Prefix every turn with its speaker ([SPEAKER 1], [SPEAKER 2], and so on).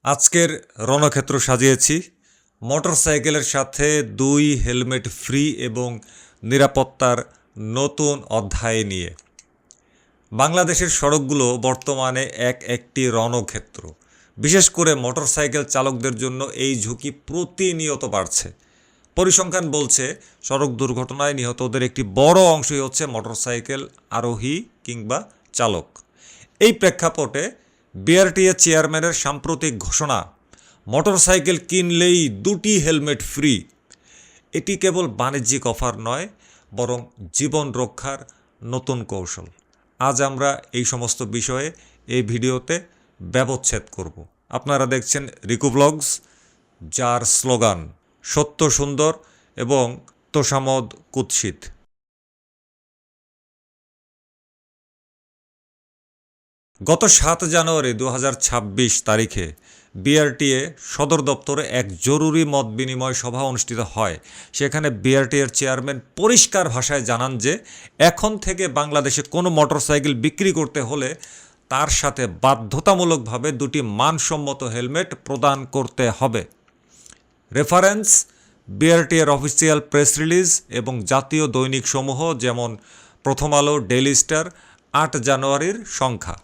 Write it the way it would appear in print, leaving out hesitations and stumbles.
[SPEAKER 1] আজকের রণক্ষেত্র সাজিয়েছি মোটরসাইকেলের সাথে 2 হেলমেট ফ্রি এবং নিরাপত্তার নতুন অধ্যায় নিয়ে। বাংলাদেশের সড়কগুলো বর্তমানে একটি রণক্ষেত্র। বিশেষ করে মোটরসাইকেল চালকদের জন্য এই ঝুঁকি প্রতিনিয়ত বাড়ছে। পরিসংখ্যান বলছে সড়ক দুর্ঘটনায় নিহতদের একটি বড় অংশই হচ্ছে মোটরসাইকেল আরোহী কিংবা চালক। এই প্রেক্ষাপটে বিআরটিএ চেয়ারম্যানের সাম্প্রতিক ঘোষণা, মোটরসাইকেল কিনলেই 2টি হেলমেট ফ্রি, এটি কেবল বাণিজ্যিক অফার নয়, বরং জীবন রক্ষার নতুন কৌশল। আজ আমরা এই সমস্ত বিষয়ে এই ভিডিওতে ব্যবচ্ছেদ করব। আপনারা দেখছেন রিকু ব্লগস, যার স্লোগান সত্য সুন্দর এবং তোষামদ কুৎসিত। গত 7 জানুয়ারি 2026 তারিখে বিআরটিএ সদর দপ্তরে এক জরুরি মত বিনিময় সভা অনুষ্ঠিত হয়। সেখানে বিআরটিএর চেয়ারম্যান পরিষ্কার ভাষায় জানান যে এখন থেকে বাংলাদেশে কোনো মোটরসাইকেল বিক্রি করতে হলে তার সাথে বাধ্যতামূলকভাবে 2টি মানসম্মত হেলমেট প্রদান করতে হবে। রেফারেন্স: বিআরটিএর অফিসিয়াল প্রেস রিলিজ এবং জাতীয় দৈনিকসমূহ যেমন প্রথম আলো, ডেইলি স্টার, 8 জানুয়ারির সংখ্যা।